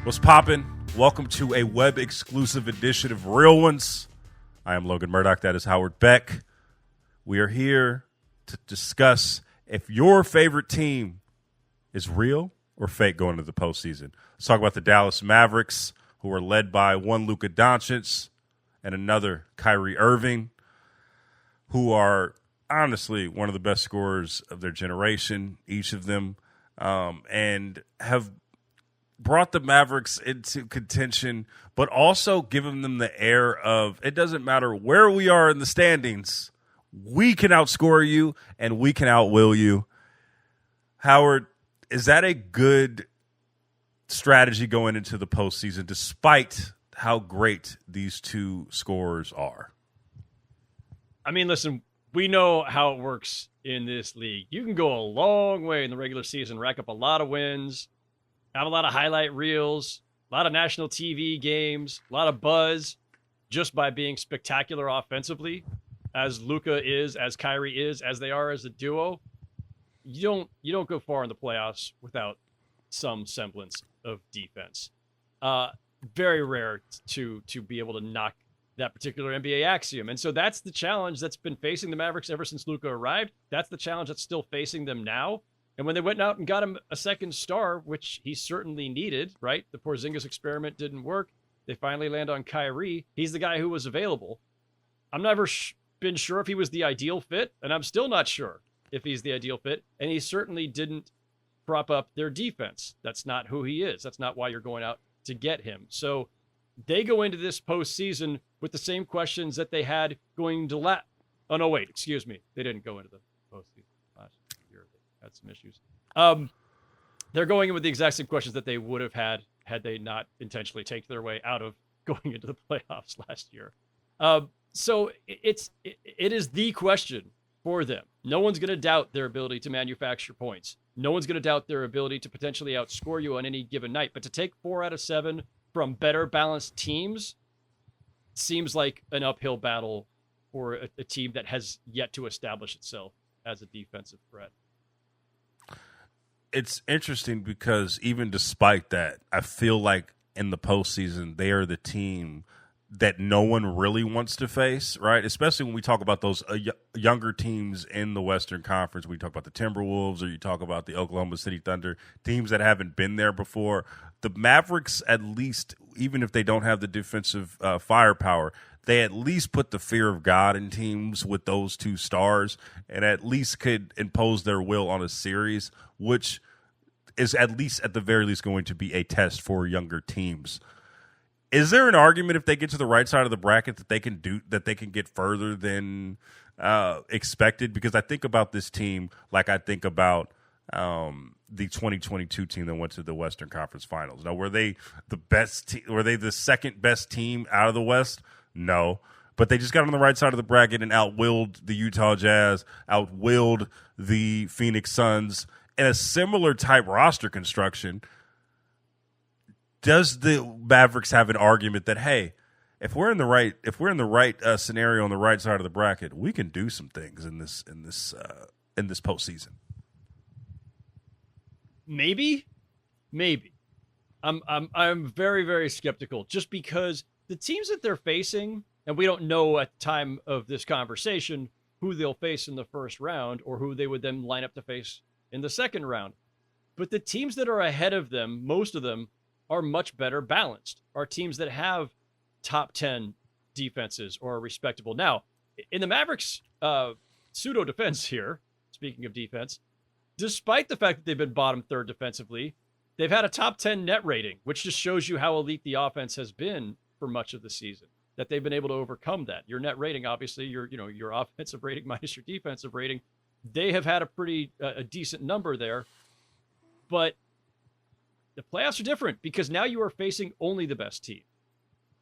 What's poppin'? Welcome to a web-exclusive edition of Real Ones. I am Logan Murdoch. That is Howard Beck. We are here to discuss if your favorite team is real or fake going into the postseason. Let's talk about the Dallas Mavericks, who are led by one Luka Doncic and another Kyrie Irving, who are honestly one of the best scorers of their generation, each of them, and have brought the Mavericks into contention, but also given them the air of it doesn't matter where we are in the standings, we can outscore you and we can outwill you. Howard, is that a good strategy going into the postseason, despite how great these two scorers are? I mean, listen, we know how it works in this league. You can go a long way in the regular season, rack up a lot of wins, have a lot of highlight reels, a lot of national TV games, a lot of buzz just by being spectacular offensively, as Luka is, as Kyrie is, as they are as a duo. You don't go far in the playoffs without some semblance of defense. Very rare to be able to knock that particular NBA axiom. And so that's the challenge that's been facing the Mavericks ever since Luka arrived. That's the challenge that's still facing them now. And when they went out and got him a second star, which he certainly needed, right? The Porzingis experiment didn't work. They finally land on Kyrie. He's the guy who was available. I'm never been sure if he was the ideal fit, and I'm still not sure if he's the ideal fit. And he certainly didn't prop up their defense. That's not who he is. That's not why you're going out to get him. So they go into this postseason with the same questions that they had going to They didn't go into the postseason last year. They had some issues. They're going in with the exact same questions that they would have had they not intentionally taken their way out of going into the playoffs last year. So it is the question for them. No one's going to doubt their ability to manufacture points. No one's going to doubt their ability to potentially outscore you on any given night. But to take 4 out of 7 from better balanced teams seems like an uphill battle for a team that has yet to establish itself as a defensive threat. It's interesting because even despite that, I feel like in the postseason, they are the team that no one really wants to face, right? Especially when we talk about those younger teams in the Western Conference. We talk about the Timberwolves or you talk about the Oklahoma City Thunder, teams that haven't been there before. The Mavericks, at least, even if they don't have the defensive firepower, they at least put the fear of God in teams with those two stars and at least could impose their will on a series, which is at least, at the very least, going to be a test for younger teams. Is there an argument if they get to the right side of the bracket that they can get further than expected? Because I think about this team like I think about the 2022 team that went to the Western Conference Finals. Now, were they the best? Were they the second best team out of the West? No, but they just got on the right side of the bracket and outwilled the Utah Jazz, outwilled the Phoenix Suns, in a similar type roster construction. Does the Mavericks have an argument that, hey, if we're in the right scenario on the right side of the bracket, we can do some things in this postseason? Maybe. I'm very, very skeptical just because the teams that they're facing, and we don't know at the time of this conversation who they'll face in the first round or who they would then line up to face in the second round. But the teams that are ahead of them, most of them, are much better balanced, are teams that have top 10 defenses or are respectable. Now, in the Mavericks pseudo defense here, speaking of defense, despite the fact that they've been bottom third defensively, they've had a top 10 net rating, which just shows you how elite the offense has been for much of the season, that they've been able to overcome that. Your net rating, obviously, your offensive rating minus your defensive rating, they have had a decent number there, but the playoffs are different because now you are facing only the best team,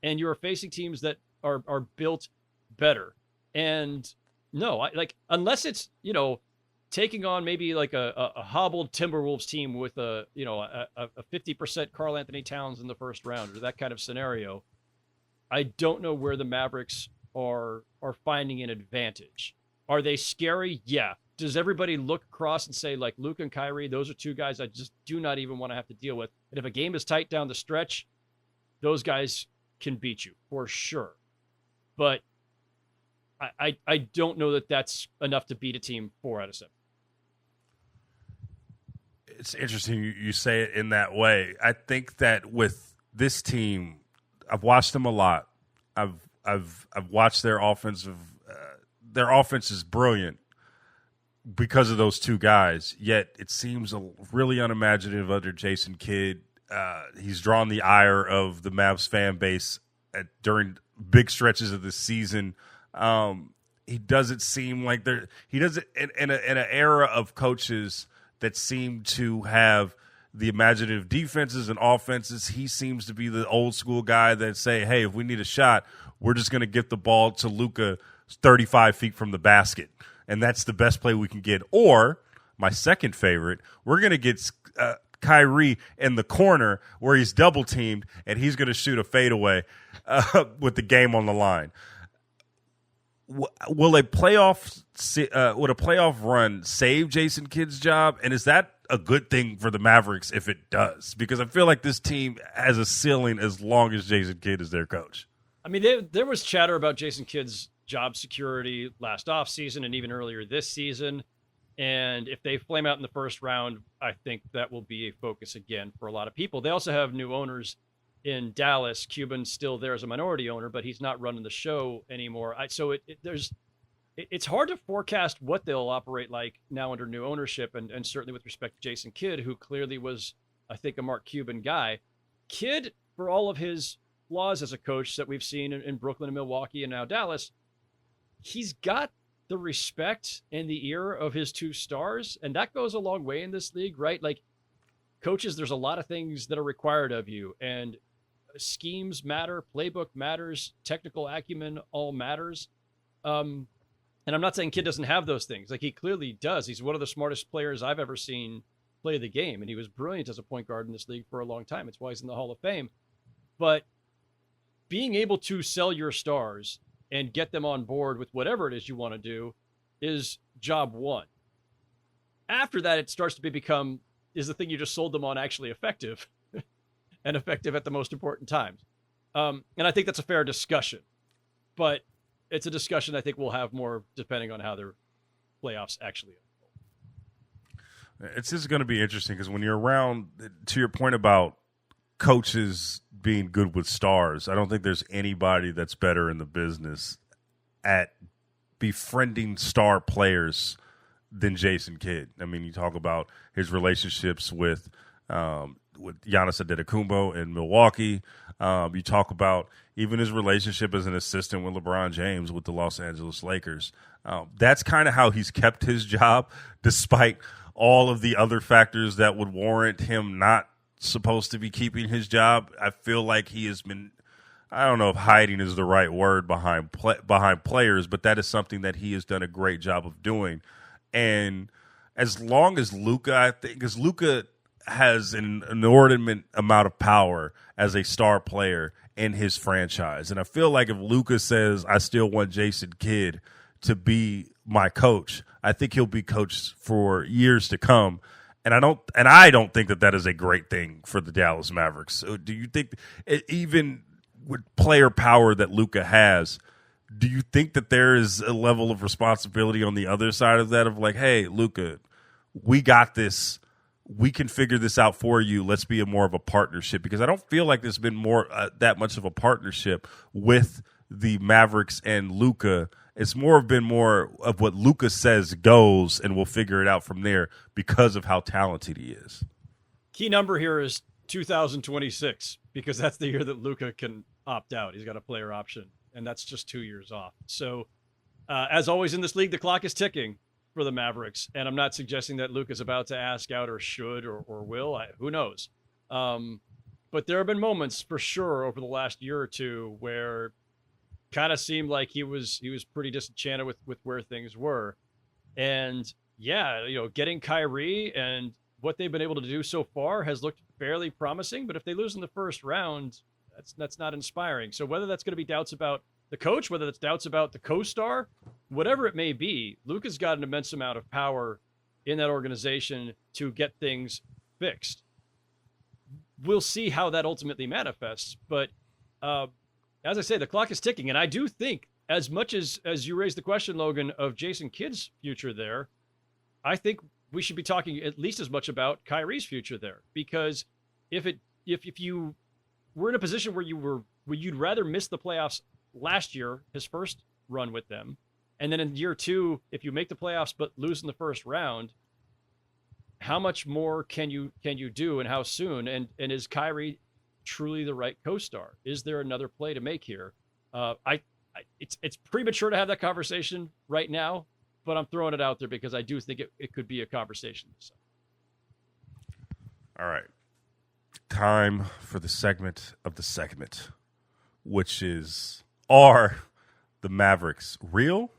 and you are facing teams that are built better. And no, unless it's taking on maybe like a hobbled Timberwolves team with a 50% Karl Anthony Towns in the first round or that kind of scenario, I don't know where the Mavericks are finding an advantage. Are they scary? Yeah. does everybody look across and say, like, Luka and Kyrie, those are two guys I just do not even want to have to deal with. And if a game is tight down the stretch, those guys can beat you for sure. But I don't know that that's enough to beat a team 4 out of 7. It's interesting you say it in that way. I think that with this team, I've watched them a lot. I've watched their offensive. Their offense is brilliant because of those two guys. Yet it seems really unimaginative under Jason Kidd. He's drawn the ire of the Mavs fan base during big stretches of the season. He doesn't seem like he doesn't in an era of coaches that seem to have the imaginative defenses and offenses. He seems to be the old school guy that say, hey, if we need a shot, we're just going to get the ball to Luka 35 feet from the basket. And that's the best play we can get. Or my second favorite, we're going to get Kyrie in the corner where he's double teamed and he's going to shoot a fadeaway with the game on the line. Will a playoff run save Jason Kidd's job? And is that a good thing for the Mavericks if it does? Because I feel like this team has a ceiling as long as Jason Kidd is their coach. I mean, there was chatter about Jason Kidd's job security last offseason and even earlier this season. And if they flame out in the first round, I think that will be a focus again for a lot of people. They also have new owners in Dallas. Cuban's still there as a minority owner, but he's not running the show anymore. So it's hard to forecast what they'll operate like now under new ownership, and certainly with respect to Jason Kidd, who clearly was, I think, a Mark Cuban guy. Kidd, for all of his flaws as a coach that we've seen in Brooklyn and Milwaukee and now Dallas, he's got the respect and the ear of his two stars, and that goes a long way in this league, right? Like, coaches, there's a lot of things that are required of you, and schemes matter, playbook matters, technical acumen all matters. And I'm not saying Kidd doesn't have those things. Like, he clearly does. He's one of the smartest players I've ever seen play the game, and he was brilliant as a point guard in this league for a long time. It's why he's in the Hall of Fame. But being able to sell your stars and get them on board with whatever it is you want to do is job one. After that, it starts to become, is the thing you just sold them on actually effective and effective at the most important times? And I think that's a fair discussion, but it's a discussion I think we'll have more depending on how their playoffs actually unfold. It's just going to be interesting because when you're around, to your point about coaches being good with stars, I don't think there's anybody that's better in the business at befriending star players than Jason Kidd. I mean, you talk about his relationships with Giannis Antetokounmpo in Milwaukee. You talk about even his relationship as an assistant with LeBron James with the Los Angeles Lakers. That's kind of how he's kept his job, despite all of the other factors that would warrant him not supposed to be keeping his job. I feel like he has been, I don't know if hiding is the right word behind players, but that is something that he has done a great job of doing. And as long as Luka, I think, because Luka has an inordinate amount of power as a star player in his franchise. And I feel like if Luka says, I still want Jason Kidd to be my coach, I think he'll be coached for years to come. And I don't think that is a great thing for the Dallas Mavericks. So do you think, even with player power that Luka has, do you think that there is a level of responsibility on the other side of that, of like, hey, Luka, we got this. We can figure this out for you. Let's be more of a partnership, because I don't feel like there's been more that much of a partnership with the Mavericks and Luka. It's been more of what Luka says goes, and we'll figure it out from there because of how talented he is. Key number here is 2026, because that's the year that Luka can opt out. He's got a player option, and that's just 2 years off. So, as always in this league, the clock is ticking for the Mavericks, and I'm not suggesting that Luka's about to ask out or should or will. Who knows? But there have been moments for sure over the last year or two where kind of seemed like he was pretty disenchanted with where things were. And yeah, getting Kyrie and what they've been able to do so far has looked fairly promising, but if they lose in the first round, that's not inspiring. So whether that's going to be doubts about the coach, whether that's doubts about the co-star, whatever it may be, Luka's got an immense amount of power in that organization to get things fixed. We'll see how that ultimately manifests. But as I say, the clock is ticking. And I do think, as much as you raised the question, Logan, of Jason Kidd's future there, I think we should be talking at least as much about Kyrie's future there. Because if you were in a position where you'd rather miss the playoffs last year, his first run with them, and then in year 2, if you make the playoffs but lose in the first round, how much more can you do, and how soon? And is Kyrie truly the right co-star? Is there another play to make here? It's premature to have that conversation right now, but I'm throwing it out there because I do think it could be a conversation. So. All right. Time for the segment of the segment, which is, are the Mavericks real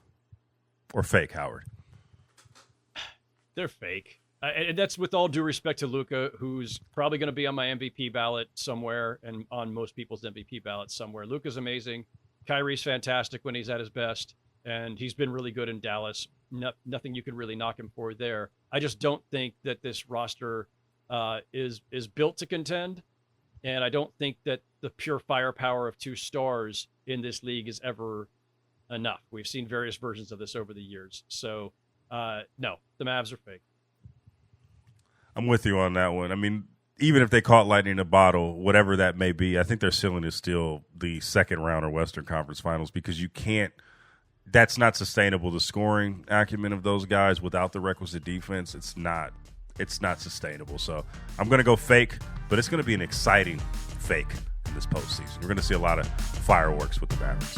or fake, Howard? They're fake. And that's with all due respect to Luka, who's probably going to be on my MVP ballot somewhere and on most people's MVP ballot somewhere. Luka's amazing. Kyrie's fantastic when he's at his best, and he's been really good in Dallas. Nothing you can really knock him for there. I just don't think that this roster is built to contend, and I don't think that the pure firepower of 2 stars in this league is ever enough. We've seen various versions of this over the years. So, no, the Mavs are fake. I'm with you on that one. I mean, even if they caught lightning in a bottle, whatever that may be, I think their ceiling is still the second round or Western Conference Finals, because you can't – that's not sustainable. The scoring acumen of those guys without the requisite defense, it's not sustainable. So I'm going to go fake, but it's going to be an exciting fake in this postseason. We're going to see a lot of fireworks with the Mavericks.